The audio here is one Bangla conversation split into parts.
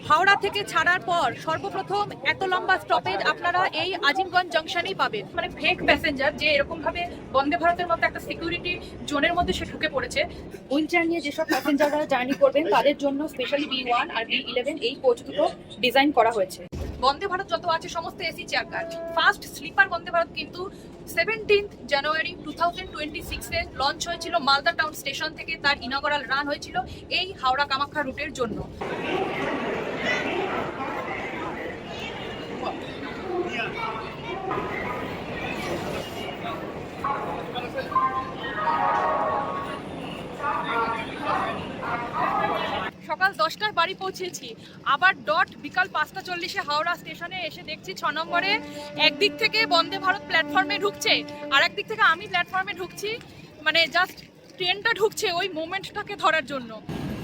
হাওড়া থেকে ছাড়ার পর সর্বপ্রথম এত লম্বা স্টপেজ আপনারা এই আজিমগঞ্জ জংশনেই পাবেন। মানে ফেক প্যাসেঞ্জার যে এরকম ভাবে বন্দে ভারতের মতো একটা সিকিউরিটি জোনের মধ্যে সে ঢুকে পড়েছে। হুইল চেয়ার নিয়ে যেসব প্যাসেঞ্জাররা জার্নি করবেন তাদের জন্য স্পেশালি B1 আর B11 এই কোচ দুটো ডিজাইন করা হয়েছে। বন্দে ভারত যত আছে সমস্ত AC chair car. First sleeper Vande Bharat কিন্তু 17th জানুয়ারি 2026-এ লঞ্চ হয়েছিল মালদা টাউন স্টেশন থেকে। তার ইনগরাল রান হয়েছিল এই হাওড়া কামাখ্যা রুটের জন্য। সকাল 10টায় বাড়ি পৌঁছেছি, আবার ডট বিকাল 5:40-এ হাওড়া স্টেশনে এসে দেখছি 6 নম্বরে একদিক থেকে বন্দে ভারত প্ল্যাটফর্মে ঢুকছে আর একদিক থেকে আমি প্ল্যাটফর্মে ঢুকছি। মানে জাস্ট ট্রেনটা ঢুকছে ওই মোমেন্টটাকে ধরার জন্য।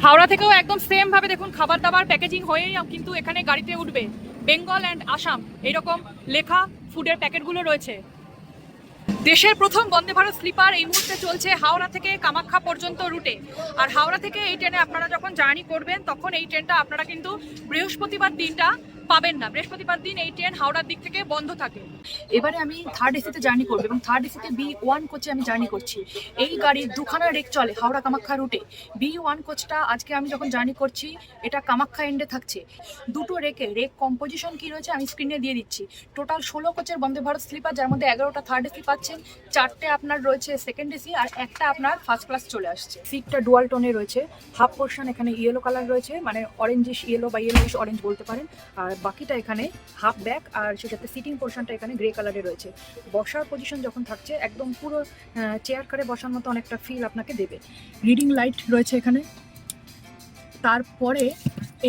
হাওড়া থেকেও একদম সেম ভাবে দেখুন খাবার দাবার প্যাকেজিং হয়েই কিন্তু এখানে গাড়িতে উঠবে। বেঙ্গল অ্যান্ড আসাম এইরকম লেখা ফুডের প্যাকেটগুলো রয়েছে। দেশের প্রথম বন্দে ভারত স্লিপার এই মুহূর্তে চলছে হাওড়া থেকে কামাখ্যা পর্যন্ত রুটে। আর হাওড়া থেকে এই ট্রেনে আপনারা যখন জার্নি করবেন তখন এই ট্রেনটা আপনারা কিন্তু বৃহস্পতিবার দিনটা পাবেন না। বৃহস্পতিবার দিন এই ট্রেন হাওড়ার দিক থেকে বন্ধ থাকে। এবারে আমি থার্ড এসিতে জার্নি করবো এবং থার্ড এসিতে B1 কোচে আমি জার্নি করছি। এই গাড়ির দুখানা রেক চলে হাওড়া কামাখ্যা রুটে। B1 কোচটা আজকে আমি যখন জার্নি করছি এটা কামাখ্যা এন্ডে থাকছে। দুটো রেক কম্পোজিশন কি রয়েছে আমি স্ক্রিনে দিয়ে দিচ্ছি। টোটাল 16 কোচের বন্দে ভারত স্লিপার, যার মধ্যে 11টা থার্ড এসি পাচ্ছেন, 4টে আপনার রয়েছে সেকেন্ড এসি আর একটা আপনার ফার্স্ট ক্লাস চলে আসছে। সিটটা ডুয়াল টোনে রয়েছে। হাফ পোর্শন এখানে ইয়েলো কালার রয়েছে, মানে অরেঞ্জিশ ইয়েলো বা ইয়েলোইশ অরেঞ্জ বলতে পারেন। আর বাকিটা এখানে হাফ ব্যাক আর সেটাতে সিটিং পোর্শনটা এখানে গ্রে কালারে রয়েছে। বসার পজিশন যখন থাকছে একদম পুরো চেয়ার কারে বসার মতো অনেকটা ফিল আপনাকে দেবে। রিডিং লাইট রয়েছে এখানে। তারপরে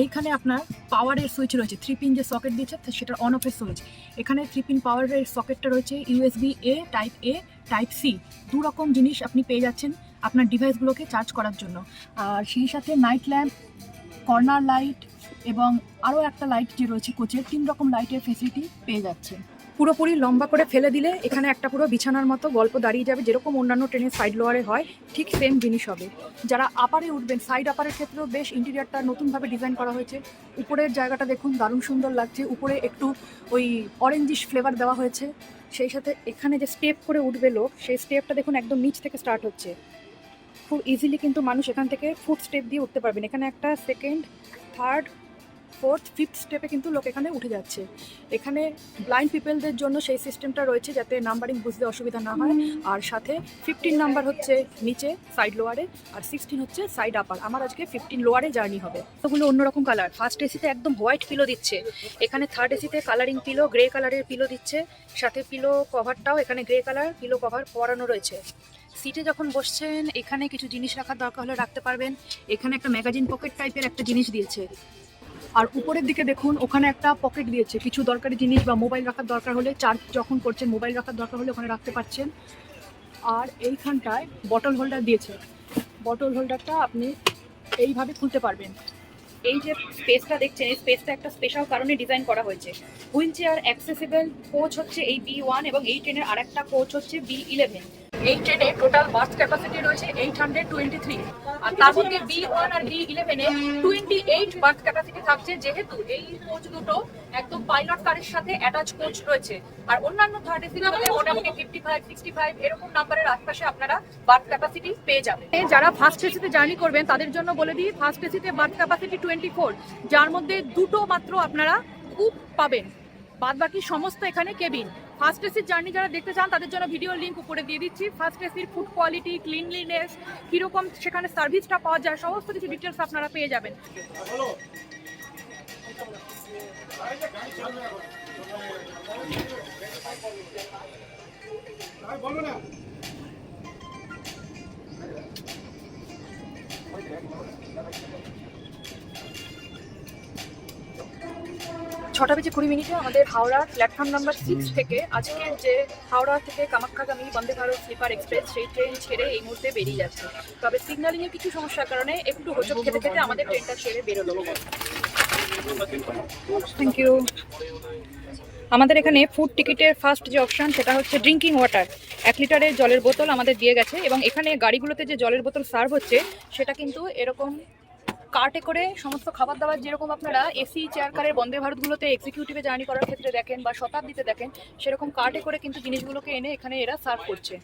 এইখানে আপনার পাওয়ারের সুইচ রয়েছে। 3 পিন যে সকেট দিয়েছে সেটা অন অফের সুইচ। এখানে 3 পিন পাওয়ারের সকেটটা রয়েছে USB-A, টাইপ C। দু রকম জিনিস আপনি পেয়ে যাচ্ছেন আপনার ডিভাইসগুলোকে চার্জ করার জন্য। আর সেই সাথে নাইট ল্যাম্প, কর্নার লাইট এবং আরও একটা লাইট যে রয়েছে কোচের, 3 রকম লাইটের ফেসিলিটি পেয়ে যাচ্ছে। পুরোপুরি লম্বা করে ফেলে দিলে এখানে একটা পুরো বিছানার মতো গল্প দাঁড়িয়ে যাবে। যেরকম অন্যান্য ট্রেনের সাইড লোয়ারে হয় ঠিক সেম জিনিস হবে। যারা আপারে উঠবেন, সাইড আপারের ক্ষেত্রেও বেশ ইন্টেরিয়ারটা নতুনভাবে ডিজাইন করা হয়েছে। উপরের জায়গাটা দেখুন দারুণ সুন্দর লাগছে। উপরে একটু ওই অরেঞ্জিশ ফ্লেভার দেওয়া হয়েছে। সেই সাথে এখানে যে স্টেপ করে উঠবে লোক, সেই স্টেপটা দেখুন একদম নিচ থেকে স্টার্ট হচ্ছে। খুব ইজিলি কিন্তু মানুষ এখান থেকে ফুট স্টেপ দিয়ে উঠতে পারবেন। এখানে একটা সেকেন্ড, থার্ড, ফোর্থ, ফিফথ স্টেপে কিন্তু লোক এখানে উঠে যাচ্ছে। এখানে ব্লাইন্ড পিপলদের জন্য সেই সিস্টেমটা রয়েছে যাতে নাম্বারিং বুঝতে অসুবিধা না হয়। আর সাথে 15 নাম্বার হচ্ছে নিচে সাইড লোয়ারে আর 16 হচ্ছে সাইড আপার। আমার আজকে 15 লোয়ারে জার্নি হবে। ওগুলো অন্যরকম কালার। ফার্স্ট এসিতে একদম হোয়াইট পিলো দিচ্ছে, এখানে থার্ড এসিতে কালারিং পিলো, গ্রে কালারের পিলো দিচ্ছে। সাথে পিলো কভারটাও এখানে গ্রে কালার পিলো কভার পরানো রয়েছে। সিটে যখন বসছেন এখানে কিছু জিনিস রাখার দরকার হলে রাখতে পারবেন। এখানে একটা ম্যাগাজিন পকেট টাইপের একটা জিনিস দিয়েছে। আর উপরের দিকে দেখুন ওখানে একটা পকেট দিয়েছে, কিছু দরকারি জিনিস বা মোবাইল রাখার দরকার হলে, চার্জ যখন করছেন মোবাইল রাখার দরকার হলে ওখানে রাখতে পারছেন। আর এইখানটায় বটল হোল্ডার দিয়েছে। বটল হোল্ডারটা আপনি এইভাবে খুলতে পারবেন। এই যে স্পেসটা দেখছেন এই স্পেসটা একটা স্পেশাল কারণে ডিজাইন করা হয়েছে। হুইল চেয়ার অ্যাক্সেসিবল কোচ হচ্ছে এই B1 এবং এই ট্রেনের আরেকটা কোচ হচ্ছে B11। এই ট্রেনে টোটাল বার্থ ক্যাপাসিটি রয়েছে 823 আর তার মধ্যে B1 আর B11-এ 28 বার্থ ক্যাপাসিটি থাকছে, যেহেতু এই কোচ দুটো একদম পাইলট কারের সাথে অ্যাটাচ কোচ রয়েছে। আর অন্যান্য থার্ড এসিগুলোতে মোটামুটি 55, 65 এরকম নাম্বারের আশপাশে আপনারা বার্থ ক্যাপাসিটি পেয়ে যাবেন। যারা ফার্স্ট এসিতে জার্নি করবেন তাদের জন্য বলে দিই, ফার্স্ট এসিতে বার্থ ক্যাপাসিটি 24, যার মধ্যে দুটো মাত্র আপনারা কুপ পাবেন, বাদ বাকি সমস্ত এখানে কেবিন। ফার্স্ট এসির জার্নি যারা দেখতে চান তাদের জন্য ভিডিও লিঙ্ক উপরে দিয়ে দিচ্ছি। ফার্স্ট এসির ফুড কোয়ালিটি, ক্লিনলিনেস, কীরকম সেখানে সার্ভিসটা পাওয়া যায়, সমস্ত কিছু ডিটেলস আপনারা পেয়ে যাবেন। ছটা বেজে 20 মিনিটে আমাদের হাওড়া প্ল্যাটফর্ম নাম্বার 6 থেকে আজকের যে হাওড়া থেকে কামাখ্যাগামী বন্দে ভারত স্লিপার এক্সপ্রেস সেই ট্রেন ছেড়ে এই মুহূর্তে বেরিয়ে যাচ্ছে। তবে সিগন্যালিংয়ের কিছু সমস্যার কারণে একটু হোঁচট খেতে খেতে আমাদের ট্রেনটা ছেড়ে বেরোলো। Thank you. আমাদের এখানে ফুড টিকিটের ফার্স্ট যে অপশান সেটা হচ্ছে ড্রিঙ্কিং ওয়াটার। 1 লিটারের জলের বোতল আমাদের দিয়ে গেছে এবং এখানে গাড়িগুলোতে যে জলের বোতল সার্ভ হচ্ছে সেটা কিন্তু এরকম কার্টে করে সমস্ত খাবার দাবার যেরকম আপনারা এসি চেয়ার কারের বন্দে ভারতগুলোতে এক্সিকিউটিভে জার্নি করার ক্ষেত্রে দেখেন বা শতাব্দীতে দেখেন, সেরকম কার্টে করে কিন্তু জিনিসগুলোকে এনে এখানে এরা সার্ভ করছে।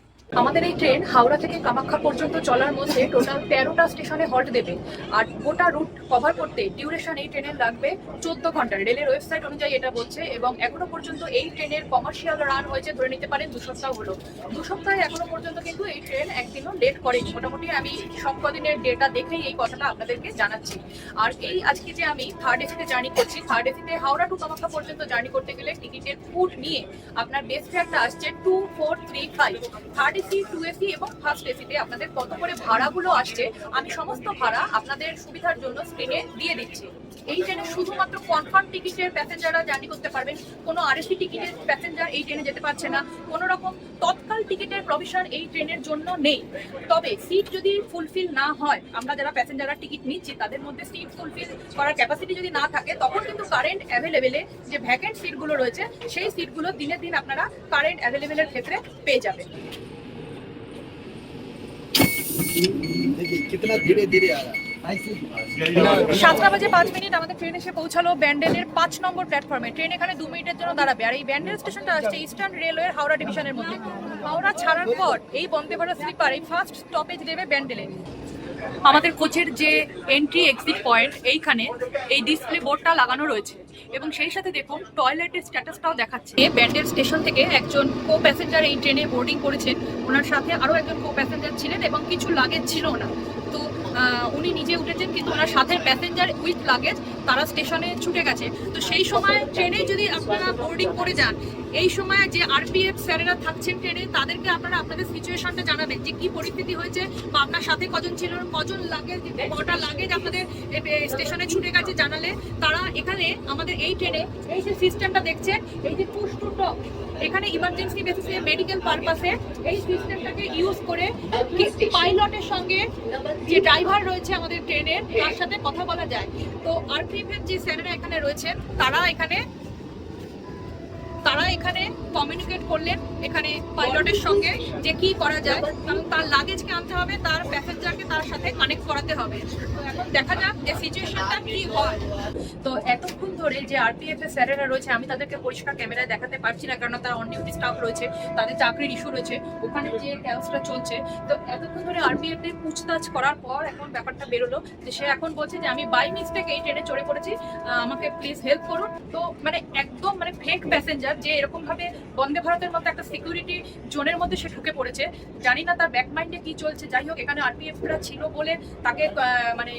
আমাদের এই ট্রেন হাওড়া থেকে কামাখ্যা পর্যন্ত চলার মধ্যে টোটাল 13টা স্টেশনে হল্ট দেবে। আর গোটা রুট কভার করতে ডিউরেশন এই ট্রেনের লাগবে 14 ঘন্টা, রেলের ওয়েবসাইট অনুযায়ী এটা বলছে। এবং এখনো পর্যন্ত এই ট্রেনের কমার্শিয়াল রান হয়েছে ধরে নিতে পারেন 2 সপ্তাহ হলো। 2 সপ্তাহে এখনো পর্যন্ত কিন্তু এই ট্রেন একদিনও লেট করেনি। মোটামুটি আমি সব কদিনের ডেটা দেখেই এই কথাটা আপনাদেরকে জানাচ্ছি। আর এই আজকে যে আমি থার্ড এসিতে জার্নি করছি, থার্ড এসিতে হাওড়া টু কামাখ্যা পর্যন্ত জার্নি করতে গেলে টিকিটের ফুড নিয়ে আপনার বেস ফেয়ারটা আসছে 2435। থার্ড এসি, 2 এসি এবং ফার্স্ট এসিতে আপনাদের কত করে ভাড়াগুলো আসছে আমি সমস্ত ভাড়া আপনাদের সুবিধার জন্য স্ক্রিনে দিয়ে দিচ্ছি। এই ট্রেনে শুধুমাত্র কনফার্ম টিকিটের প্যাসেঞ্জাররা জার্নি করতে পারবেন, কোনো আরএসি টিকিটের প্যাসেঞ্জার এই ট্রেনে যেতে পারছে না, কোনো রকম তৎকাল টিকিটের প্রভিশন এই ট্রেনের জন্য নেই। তবে সিট যদি ফুলফিল না হয়, আমরা যারা প্যাসেঞ্জাররা টিকিট নিচ্ছি তাদের মধ্যে সিট ফুলফিল করার ক্যাপাসিটি যদি না থাকে, তখন কিন্তু কারেন্ট অ্যাভেলেবেলে যে ভ্যাকেন্ট সিটগুলো রয়েছে সেই সিটগুলো দিনের দিন আপনারা কারেন্ট অ্যাভেলেবেলের ক্ষেত্রে পেয়ে যাবেন। कितना धीरे धीरे आ रहा है। 7টা বাজে 5 মিনিট আমাদের ট্রেন এসে পৌঁছালো ব্যান্ডেলের 5 নম্বর প্ল্যাটফর্মে। ট্রেন এখানে 2 মিনিটের জন্য দাঁড়াবে। আর এই ব্যান্ডেল স্টেশনটা আসছে ইস্টার্ন রেলওয়ের হাওড়া ডিভিশনের মধ্যে। হাওড়া ছাড়ার পর এই বন্দে ভারত স্লিপার এই ফার্স্ট স্টপেজ দেবে ব্যান্ডেলে। আমাদের কোচের যে এন্ট্রি এক্সিট পয়েন্ট, এইখানে এই ডিসপ্লে বোর্ডটা লাগানো রয়েছে এবং সেই সাথে দেখুন টয়লেটের স্ট্যাটাসটাও দেখাচ্ছে। ব্যান্ডেল স্টেশন থেকে একজন কো প্যাসেঞ্জার এই ট্রেনে বোর্ডিং করেছেন, ওনার সাথে আরও একজন কো প্যাসেঞ্জার ছিলেন এবং কিছু লাগেজ ছিল না। তো উনি নিজে উঠেছেন, কিন্তু ওনার সাথে প্যাসেঞ্জার উইথ লাগেজ তারা স্টেশনে ছুটে গেছে। তো সেই সময় ট্রেনে যদি আপনারা বোর্ডিং করে যান, এই সময় যে আরপিএফ স্যারেরা থাকছেন ট্রেনে, তাদেরকে আপনারা আপনাদের সিচুয়েশনটা জানাবেন যে কি পরিস্থিতি হয়েছে বা আপনার সাথে কজন ছিল, কজন লাগেজ, কটা লাগেজ আপনাদের স্টেশনে ছুটে গেছে জানালে তারা এখানে আমাদের এই ট্রেনে এই যে সিস্টেমটা দেখছেন, এই যে পুশ টু টক, এখানে ইমার্জেন্সি বেসিসে মেডিকেল পারপাসে এই সিস্টেমটাকে ইউজ করে পাইলটের সঙ্গে যে ড্রাইভার রয়েছে আমাদের ট্রেনের তার সাথে কথা বলা যায়। তো আরপিএফ এর যে স্যারেরা এখানে রয়েছেন তারা এখানে কমিউনিকেট করলেন এখানে পাইলটের সঙ্গে যে কি করা যায়, কারণ তার লাগেজকে আনতে হবে, তার প্যাসেঞ্জারকে তার সাথে কানেক্ট করাতে হবে। তো এখন দেখা যাক যে সিচুয়েশনটা কি হয়। তো এতক্ষণ ধরে যে আরপিএফ এর স্যারেরা রয়েছে আমি তাদেরকে পরিষ্কার ক্যামেরায় দেখাতে পারছি না, কারণ তারা অন ডিউটি স্টাফ রয়েছে, তাদের চাকরির ইস্যু রয়েছে, ওখানে যে ক্যাম্পসটা চলছে। তো এতক্ষণ ধরে আরপিএফ এর পুছতাছ করার পর এখন ব্যাপারটা বেরোলো যে সে এখন বলছে যে আমি বাই মিস্টেক এই ট্রেনে চড়ে পড়েছি, আমাকে প্লিজ হেল্প করুন। তো মানে একদম মানে ফেক প্যাসেঞ্জার, যে এরকম ভাবে বন্দে ভারতের মতো একটা সিকিউরিটি জোনের মধ্যে সে ঢুকে পড়েছে। জানি না তার ব্যাক মাইন্ডে কি চলছে। যাই হোক, এখানে আরপিএফরা ছিল বলে তাকে মানে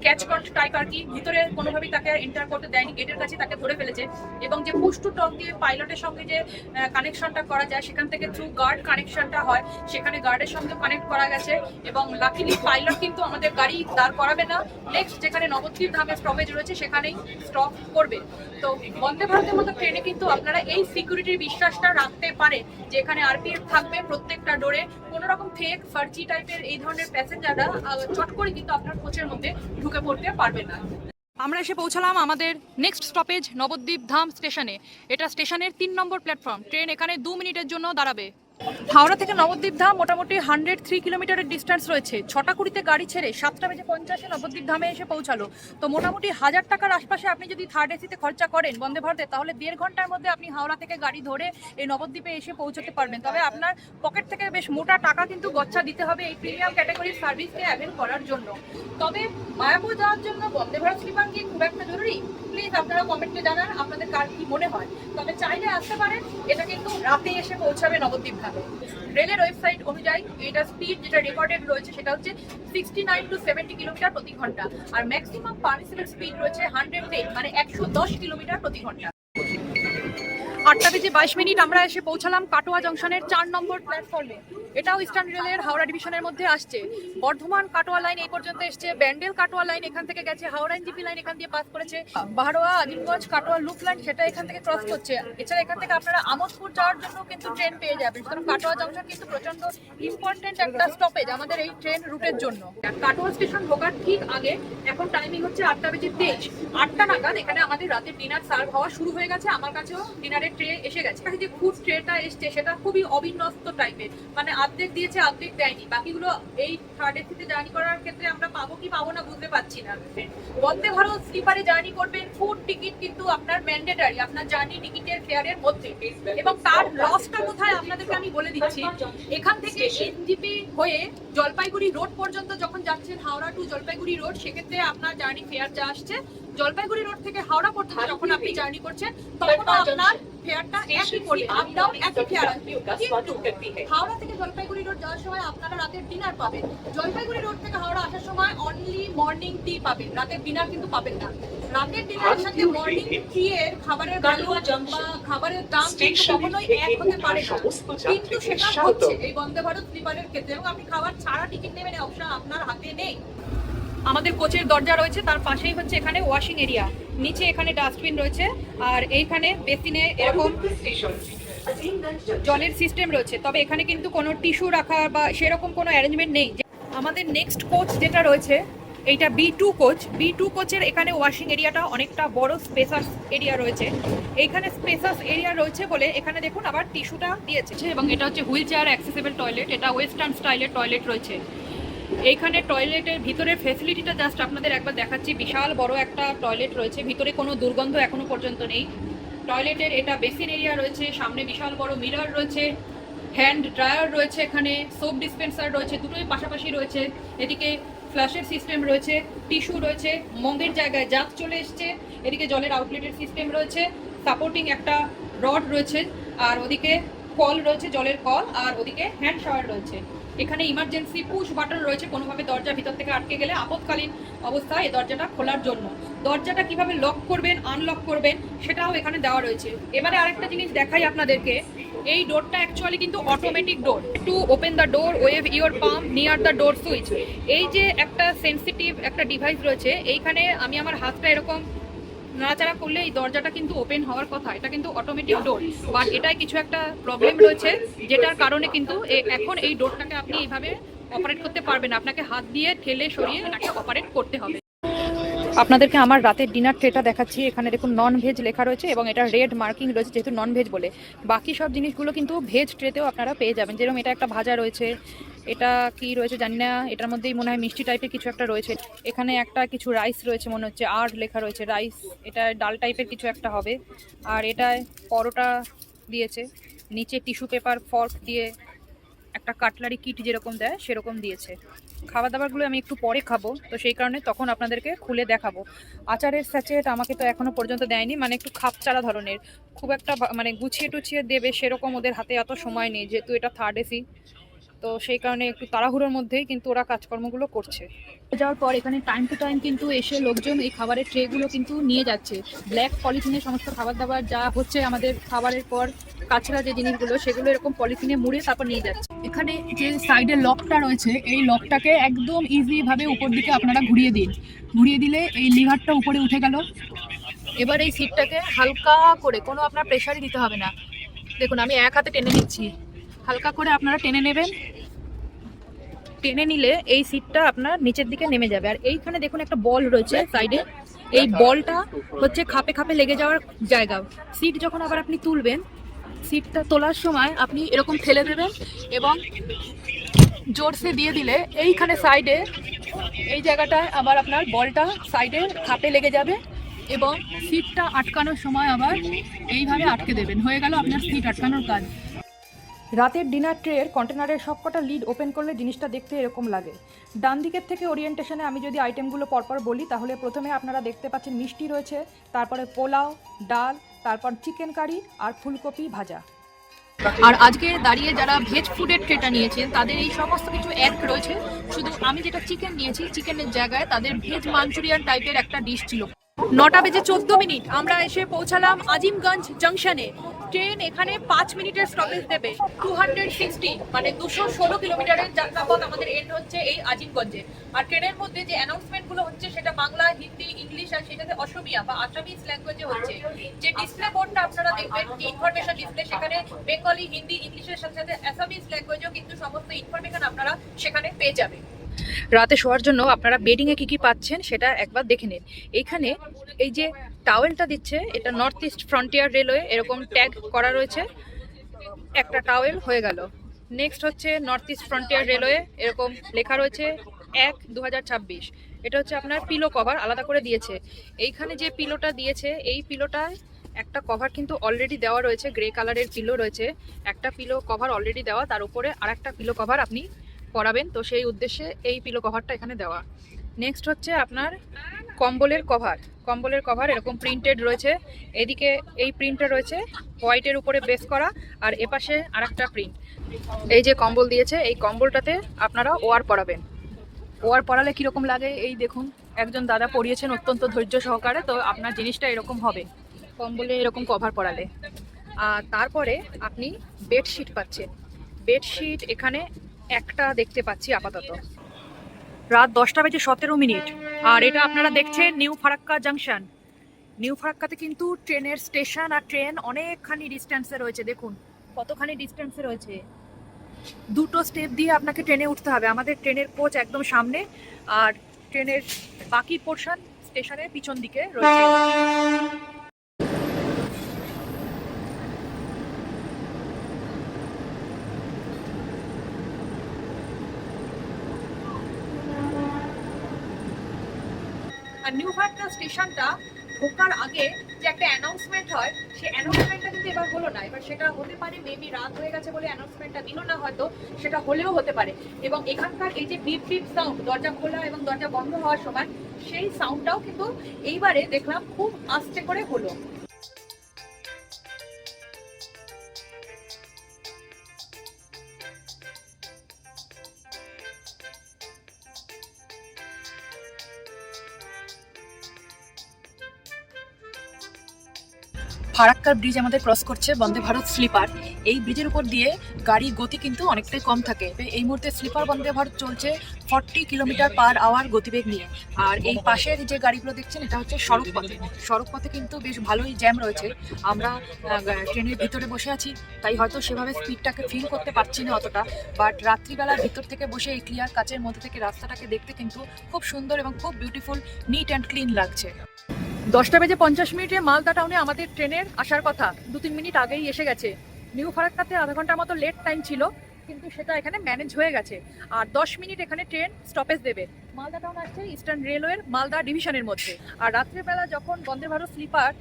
ক্যাচ কট টাইপ আর কি ভিতরে কোনোভাবেই তাকে এন্টার করতে দেয়নি, গেটের কাছে তাকে ধরে ফেলেছে। এবং যে পুশ টু টক দিয়ে পাইলটের সঙ্গে যে কানেকশনটা করা যায়, সেখান থেকে থ্রু গার্ড কানেকশনটা হয়, সেখানে গার্ডের সঙ্গে কানেক্ট করা গেছে। এবং লাকিলি পাইলট কিন্তু আমাদের গাড়ি দাঁড় করাবে না, নেক্সট যেখানে নবদ্বীপ ধামের স্টপেজ রয়েছে সেখানেই স্টপ করবে। তো বন্দে ভারতের মতো ট্রেনে কিন্তু আপনারা এই সিকিউরিটির বিশ্বাসটা রাখতে পারে যে এখানে আরপিএফ থাকবে প্রত্যেকটা ডোরে। কোনো রকম ফেক ফার্জি টাইপের এই ধরনের প্যাসেঞ্জাররা চট করে কিন্তু আপনার কোচের মধ্যে ঢুকে পড়তে পারবে না। আমরা এসে পৌঁছালাম আমাদের নেক্সট স্টপেজ নবদ্বীপ ধাম স্টেশনে। এটা স্টেশনের 3 নম্বর প্ল্যাটফর্ম। ট্রেন এখানে 2 মিনিটের জন্য দাঁড়াবে। হাওড়া থেকে নবদ্বীপ ধাম মোটামুটি 103 কিলোমিটারের ডিস্টেন্স রয়েছে। 6টা 20-তে গাড়ি ছেড়ে 7টা বেজে 50-এ নবদ্বীপ ধামে এসে পৌঁছালো। তো মোটামুটি 1000 টাকার আশপাশে আপনি যদি থার্ড এসিতে খরচা করেন বন্দে ভারতে, তাহলে 1.5 ঘন্টার মধ্যে আপনি হাওড়া থেকে গাড়ি ধরে এই নবদ্বীপে এসে পৌঁছতে পারবেন। তবে আপনার পকেট থেকে বেশ মোটা টাকা কিন্তু গচ্ছা দিতে হবে এই প্রিমিয়াম ক্যাটাগরির সার্ভিসকে অ্যাভেল করার জন্য। তবে মায়াপুর যাওয়ার জন্য বন্দে ভারত স্লিপার কি খুব একটা জরুরি? প্লিজ আপনারা কমেন্টে জানান আপনাদের কার কি মনে হয়। তবে চাইলে আসতে পারেন, এটা কিন্তু রাতে এসে পৌঁছাবে নবদ্বীপ ধামে। রেলের ওয়েবসাইট অনুযায়ী এটা স্পিড যেটা রেকর্ডেড রয়েছে সেটা হচ্ছে 69 to 70 কিলোমিটার প্রতি ঘন্টা, আর ম্যাক্সিমাম পারমিসিবল স্পিড রয়েছে 110 মানে 110 কিলোমিটার প্রতি ঘন্টা। 8টা বেজে 22 মিনিট আমরা এসে পৌঁছালাম কাটোয়া জংশনের 4 নম্বর প্ল্যাটফর্মে। এটাও ইস্টার্ন রেলের হাওড়া ডিভিশনের মধ্যে আসছে। বর্ধমান কাটোয়া লাইন এই পর্যন্ত এসছে, ব্যান্ডেল কাটোয়া লাইন এখান থেকে গেছে, হাওড়া এনজিপি লাইন এখান দিয়ে পাস করেছে, বাহারোয়া আজিমগঞ্জ কাটোয়া লুপ লাইন সেটা এখান থেকে ক্রস করছে। এছাড়া এখান থেকে আপনারা আমোদপুর যাওয়ার জন্য কিন্তু ট্রেন পেয়ে যাবেন। সুতরাং কাটোয়া জংশন কিন্তু প্রচন্ড ইম্পর্টেন্ট একটা স্টপেজ আমাদের এই ট্রেন রুটের জন্য। কাটোয়া স্টেশন ঢোকার ঠিক আগে এখন টাইমিং হচ্ছে 8টা বেজে 23। 8টা নাগাদ এখানে আমাদের রাতের ডিনার সার্ভ হওয়া শুরু হয়ে গেছে। আমার কাছেও ডিনারের ট্রে এসে গেছে। যে ফুড ট্রেটা এসছে সেটা খুবই অবিন্যস্ত টাইপের, মানে অর্ধেক দিয়েছে অর্ধেক দেয়নি, বাকিগুলো এই থার্ড এসিতে জার্নি করার ক্ষেত্রে আমরা পাবো কি পাবো না বুঝতে পারছি না। বন্দে ভারত স্লিপারে জার্নি করবেন, ফুড টিকিট কিন্তু আপনার ম্যান্ডেটারি আপনার জার্নি টিকিটের ফেয়ারের মধ্যে, এবং তার লসটা কোথায় আপনাদেরকে আমি বলে দিচ্ছি। এখান থেকে এনজিপি হয়ে জলপাইগুড়ি রোড পর্যন্ত যখন যাচ্ছেন, হাওড়া টু জলপাইগুড়ি রোড, সেক্ষেত্রে আপনার জার্নি ফেয়ার যা আসছে, জলপাইগুড়ি রোড থেকে হাওড়া পর্যন্ত যখন আপনি জার্নি করছেন তখন আপনার ফেয়ারটা একই পড়বে, আপ ডাউন একই ফেয়ার আসবে। কিন্তু হাওড়া থেকে জলপাইগুড়ি রোড যাওয়ার সময় আপনারা রাতের ডিনার পাবেন, জলপাইগুড়ি রোড থেকে হাওড়া আসার সময় অনলি মর্নিং টি পাবেন, রাতের ডিনার কিন্তু পাবেন না। রাতের ডিনারের সাথে মর্নিং টি এর খাবারের ভ্যালু বা খাবারের দাম কিন্তু কখনোই এক হতে পারে না, কিন্তু সেটা হচ্ছে এই বন্দে ভারত স্লিপারের ক্ষেত্রে। এবং আপনি খাবার ছাড়া টিকিট নেবেন এই অপশন আপনার হাতে নেই। আমাদের কোচের দরজা রয়েছে, তার পাশেই হচ্ছে এখানে ওয়াশিং এরিয়া, নিচে এখানে ডাস্টবিন রয়েছে, আর এইখানে বেসিনে এরকম জলের সিস্টেম রয়েছে। তবে এখানে কিন্তু কোনো টিস্যু রাখা বা সেরকম কোনো অ্যারেঞ্জমেন্ট নেই। আমাদের নেক্সট কোচ যেটা রয়েছে এইটা B2 কোচ। B2 কোচের এখানে ওয়াশিং এরিয়াটা অনেকটা বড় স্পেসাস এরিয়া রয়েছে। এইখানে স্পেসাস এরিয়া রয়েছে বলে এখানে দেখুন আবার টিস্যুটা দিয়েছে, এবং এটা হচ্ছে হুইল চেয়ার অ্যাক্সেসিবল টয়লেট, এটা ওয়েস্টার্ন স্টাইলের টয়লেট রয়েছে। এইখানে টয়লেটের ভিতরের ফেসিলিটিটা জাস্ট আপনাদের একবার দেখাচ্ছি। বিশাল বড় একটা টয়লেট রয়েছে, ভিতরে কোনো দুর্গন্ধ এখনো পর্যন্ত নেই। টয়লেটের এটা বেসিন এরিয়া রয়েছে, সামনে বিশাল বড় মিরর রয়েছে, হ্যান্ড ড্রায়ার রয়েছে, এখানে সোপ ডিসপেন্সার রয়েছে, দুটোই পাশাপাশি রয়েছে। এদিকে ফ্ল্যাশের সিস্টেম রয়েছে, টিস্যু রয়েছে, মগের জায়গায় জাগ চলে এসছে। এদিকে জলের আউটলেটের সিস্টেম রয়েছে, সাপোর্টিং একটা রড রয়েছে, আর ওদিকে কল রয়েছে, জলের কল, আর ওদিকে হ্যান্ড শাওয়ার রয়েছে। এখানে ইমার্জেন্সি পুশ বাটন রয়েছে, কোনোভাবে দরজা ভিতর থেকে আটকে গেলে আপৎকালীন অবস্থায় এই দরজাটা খোলার জন্য। দরজাটা কিভাবে লক করবেন আনলক করবেন সেটাও এখানে দেওয়া রয়েছে। এবারে আরেকটা জিনিস দেখাই আপনাদেরকে, এই ডোরটা অ্যাকচুয়ালি কিন্তু automatic door. To open the door wave your palm near the door switch. এই যে একটা সেন্সিটিভ একটা ডিভাইস রয়েছে, এইখানে আমি আমার হাতটা এরকম নাড়াচাড়া করলে এই দরজাটা কিন্তু ওপেন হওয়ার কথা। এটা কিন্তু অটোমেটিক ডোর, বাট এটায় কিছু একটা প্রবলেম রয়েছে, যেটার কারণে কিন্তু এখন এই ডোরটাকে আপনি এইভাবে অপারেট করতে পারবেন, আপনাকে হাত দিয়ে ঠেলে সরিয়ে এটাকে অপারেট করতে হবে। আপনাদেরকে আমার রাতের ডিনার ট্রেটা দেখাচ্ছি। এখানে দেখুন নন ভেজ লেখা রয়েছে এবং এটা রেড মার্কিং রয়েছে যেহেতু নন ভেজ বলে। বাকি সব জিনিসগুলো কিন্তু ভেজ ট্রেতেও আপনারা পেয়ে যাবেন। যেরকম এটা একটা ভাজা রয়েছে, এটা কি রয়েছে জানি না, এটার মধ্যেই মনে হয় মিষ্টি টাইপের কিছু একটা রয়েছে। এখানে একটা কিছু রাইস রয়েছে, মনে হচ্ছে আর লেখা রয়েছে রাইস, এটা ডাল টাইপের কিছু একটা হবে। আর এটায় পরোটা দিয়েছে, নিচে টিস্যু পেপার ফর্ক দিয়ে একটা কাটলারি কিট যেরকম দেয় সেরকম দিয়েছে। খাবার দাবারগুলো আমি একটু পরে খাবো, তো সেই কারণে তখন আপনাদেরকে খুলে দেখাবো। আচারের স্যাচেট আমাকে তো এখনো পর্যন্ত দেয়নি, মানে একটু খাপচারা ধরনের, খুব একটা মানে গুছিয়ে টুছিয়ে দেবে সেরকম ওদের হাতে এত সময় নেই, যেহেতু এটা থার্ড এসি, তো সেই কারণে একটু তাড়াহুড়োর মধ্যেই কিন্তু ওরা কাজকর্মগুলো করছে। যাওয়ার পর এখানে টাইম টু টাইম কিন্তু এসে লোকজন এই খাবারের ট্রেগুলো কিন্তু নিয়ে যাচ্ছে। ব্ল্যাক পলিথিনের সমস্ত খাবার দাবার যা হচ্ছে আমাদের খাবারের পর কাছড়া যে জিনিসগুলো, সেগুলো এরকম পলিথিনে মুড়ে তারপর নিয়ে যাচ্ছে। এখানে যে সাইডের লকটা রয়েছে, এই লকটাকে একদম ইজি ভাবে উপর দিকে আপনারা ঘুরিয়ে দিন। ঘুরিয়ে দিলে এই লিভারটা উপরে উঠে গেল। এবার এই সিটটাকে হালকা করে, কোনো আপনার প্রেশারই দিতে হবে না, দেখুন আমি এক হাতে টেনে নিচ্ছি, হালকা করে আপনারা টেনে নেবেন। টেনে নিলে এই সিটটা আপনার নিচের দিকে নেমে যাবে। আর এইখানে দেখুন একটা বল রয়েছে সাইডে, এই বলটা হচ্ছে খাপে খাপে লেগে যাওয়ার জায়গা। সিট যখন আবার আপনি তুলবেন, সিটটা তোলার সময় আপনি এরকম ফেলে দেবেন এবং জোরসে দিয়ে দিলে এইখানে সাইডে এই জায়গাটায় আবার আপনার বলটা সাইডে খাপে লেগে যাবে, এবং সিটটা আটকানোর সময় আবার এইভাবে আটকে দেবেন। হয়ে গেল আপনার সিট আটকানোর কাজ। রাতের ডিনার ট্রের কন্টেনারের সবকটা লিড ওপেন করলে জিনিসটা দেখতে এরকম লাগে। ডান দিকের থেকে ওরিয়েন্টেশনে আমি যদি আইটেমগুলো পরপর বলি, তাহলে প্রথমে আপনারা দেখতে পাচ্ছেন মিষ্টি রয়েছে, তারপরে পোলাও, ডাল, তারপর চিকেন কারি আর ফুলকপি ভাজা। আর আজকে দাঁড়িয়ে যারা ভেজ ফুডের ট্রেটা নিয়েছেন তাদের এই সমস্ত কিছু এক রয়েছে। শুধু আমি যেটা চিকেন নিয়েছি, চিকেনের জায়গায় তাদের ভেজ মাঞ্চুরিয়ান টাইপের একটা ডিশ ছিল। 9টা বেজে 14 মিনিট আমরা এসে পৌঁছালাম আজিমগঞ্জ জংশনে। ট্রেন এখানে 5 মিনিটের স্টপেজ দেবে। 260 মানে 216 কিলোমিটারের যাত্রাপথ আমাদের এন্ড হচ্ছে এই আজিমগঞ্জে। আর ট্রেনের মধ্যে যে অ্যানাউন্সমেন্টগুলো হচ্ছে সেটা বাংলা, হিন্দি, ইংলিশ আর সেটাতে অসমিয়া বা আসামিজ ল্যাঙ্গুয়েজে হচ্ছে। যে ডিসপ্লে বোর্ডটা আপনারা দেখবেন, যে ইনফরমেশন ডিসপ্লে, সেখানে বেঙ্গলি, হিন্দি, ইংলিশের সাথে সাথে আসামিজ ল্যাঙ্গুয়েজেও কিন্তু সমস্ত ইনফরমেশন আপনারা সেখানে পেয়ে যাবেন। রাতে শোয়ার জন্য আপনারা বেডিংয়ে কী কী পাচ্ছেন সেটা একবার দেখে নিন। এইখানে এই যে টাওয়েলটা দিচ্ছে, এটা নর্থ ইস্ট ফ্রন্টিয়ার রেলওয়ে এরকম ট্যাগ করা রয়েছে। একটা টাওয়েল হয়ে গেল। নেক্সট হচ্ছে নর্থ ইস্ট ফ্রন্টিয়ার রেলওয়ে, এরকম লেখা রয়েছে 1/2026। এটা হচ্ছে আপনার পিলো কভার আলাদা করে দিয়েছে। এইখানে যে পিলোটা দিয়েছে এই পিলোটায় একটা কভার কিন্তু অলরেডি দেওয়া রয়েছে, গ্রে কালারের পিলো রয়েছে। একটা পিলো কভার অলরেডি দেওয়া, তার উপরে আরেকটা পিলো কভার আপনি পরাবেন, তো সেই উদ্দেশ্যে এই পিলো কভারটা এখানে দেওয়া। নেক্সট হচ্ছে আপনার কম্বলের কভার। কম্বলের কভার এরকম প্রিন্টেড রয়েছে, এদিকে এই প্রিন্টটা রয়েছে হোয়াইটের উপরে বেস করা, আর এপাশে আরেকটা প্রিন্ট। এই যে কম্বল দিয়েছে এই কম্বলটাতে আপনারা ওয়ার পরাবেন। ওয়ার পরালে কীরকম লাগে এই দেখুন, একজন দাদা পরিয়েছেন অত্যন্ত ধৈর্য সহকারে, তো আপনার জিনিসটা এরকম হবে কম্বলে এরকম কভার পরালে। আর তারপরে আপনি বেডশিট পাচ্ছেন। বেডশিট এখানে একটা দেখতে পাচ্ছি আপাতত। রাত 10:17 আর এটা আপনারা দেখছেন নিউ ফারাক্কা জাংশন। নিউ ফারাক্কাতে কিন্তু ট্রেনের স্টেশন আর ট্রেন অনেকখানি ডিস্টেন্সে রয়েছে, দেখুন কতখানি ডিস্টেন্সে রয়েছে। দুটো স্টেপ দিয়ে আপনাকে ট্রেনে উঠতে হবে। আমাদের ট্রেনের কোচ একদম সামনে, আর ট্রেনের বাকি পোর্শন স্টেশনের পিছন দিকে রয়েছে। আর নিউ ফারাক্কা স্টেশনটা ঢোকার আগে যে একটা অ্যানাউন্সমেন্ট হয়, সেই অ্যানাউন্সমেন্টটা কিন্তু এবার হলো না। এবার সেটা হতে পারে মেবি রাত হয়ে গেছে বলে অ্যানাউন্সমেন্টটা দিল না, হয়তো সেটা হলেও হতে পারে। এবং এখানকার এই যে বিপ বিপ সাউন্ড দরজা খোলা এবং দরজা বন্ধ হওয়ার সময়, সেই সাউন্ডটাও কিন্তু এইবারে দেখলাম খুব আস্তে করে হলো। ফারাক্কার ব্রিজ আমাদের ক্রস করছে বন্দে ভারত স্লিপার। এই ব্রিজের উপর দিয়ে গাড়ির গতি কিন্তু অনেকটাই কম থাকে। এই মুহূর্তে স্লিপার বন্দে ভারত চলছে 40 কিলোমিটার/আওয়ার গতিবেগ নিয়ে। আর এই পাশের যে গাড়িগুলো দেখছেন এটা হচ্ছে সড়কপথে। সড়কপথে কিন্তু বেশ ভালোই জ্যাম রয়েছে। আমরা ট্রেনের ভিতরে বসে আছি, তাই হয়তো সেভাবে স্পিডটাকে ফিল করতে পারছি না অতটা, বাট রাত্রিবেলার ভিতর থেকে বসে এই ক্লিয়ার কাচের মধ্যে থেকে রাস্তাটাকে দেখতে কিন্তু খুব সুন্দর এবং খুব বিউটিফুল, নিট অ্যান্ড ক্লিন লাগছে। 10:50 মালদা টাউনে আমাদের ট্রেনের আসার কথা, 2-3 মিনিট আগেই এসে গেছে। নিউ ফারাক্কাতে আধা ঘন্টার মতো লেট টাইম ছিল, কিন্তু সেটা এখানে ম্যানেজ হয়ে গেছে। আর 10 মিনিট এখানে ট্রেন স্টপেজ দেবে। মালদা টাউন আসছে ইস্টার্ন রেলওয়ের মালদা ডিভিশনের মধ্যে। আর রাত্রেবেলা যখন বন্দে ভারত স্লিপার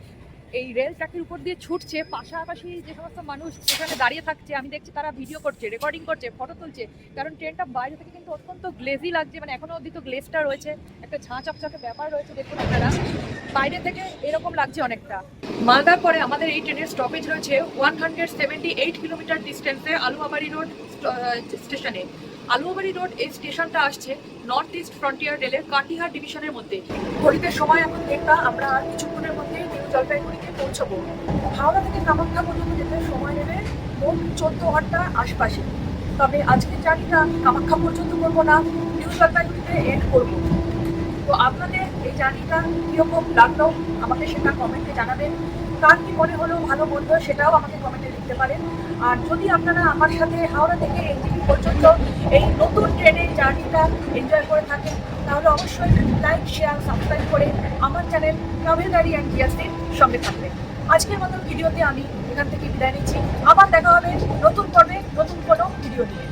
এই রেল ট্র্যাকের উপর দিয়ে ছুটছে, পাশাপাশি যে সমস্ত মানুষ সেখানে দাঁড়িয়ে থাকছে আমি দেখছি, তারা ভিডিও করছে, রেকর্ডিং করছে, ফটো তুলছে। কারণ ট্রেনটা বাইরে থেকে কিন্তু অত্যন্ত গ্লেজি লাগছে, মানে এখনো অবধি তো গ্লেজটা রয়েছে, একটা ঝাঁ চকচকে ব্যাপার রয়েছে। দেখুন আপনারা বাইরে থেকে এরকম লাগছে অনেকটা। মালদার পরে আমাদের এই ট্রেনের স্টপেজ রয়েছে 178 কিলোমিটার ডিস্টেন্সে আলুয়াবাড়ি রোড স্টেশনে। আলুয়াবাড়ি রোড এই স্টেশনটা আসছে নর্থ ইস্ট ফ্রন্টিয়ার রেলের কাটিহার ডিভিশনের মধ্যে। ঘড়িতে সময় এখন দেখলাম আমরা আর কিছুক্ষণের মধ্যেই নিউ জলপাইগুড়িতে পৌঁছবো। হাওড়া থেকে কামাখ্যা পর্যন্ত যেতে সময় নেবে মোট 14 ঘন্টার আশপাশে। তবে আজকের জার্নিটা কামাখ্যা পর্যন্ত করবো না, নিউ জলপাইগুড়িতে এন্ড করবো। তো আপনাদের এই জার্নিটা কীরকম লাগলো আমাকে সেটা কমেন্টে জানাবেন। কার কি মনে হলো ভালো মন্দ সেটাও আমাকে কমেন্টে লিখতে পারেন। আর যদি আপনারা আমার সাথে হাওড়া থেকে এনজিপি পর্যন্ত এই নতুন ট্রেনের জার্নিটা এনজয় করে থাকেন, তাহলে অবশ্যই লাইক, শেয়ার, সাবস্ক্রাইব করে আমার চ্যানেল ট্রাভেল ডায়েরি অ্যান্ড জিয়াসির সঙ্গে থাকবেন। আজকের মতো ভিডিওতে আমি এখান থেকে বিদায় নিচ্ছি। আবার দেখা হবে নতুন পর্বে নতুন কোনো ভিডিও নিয়ে।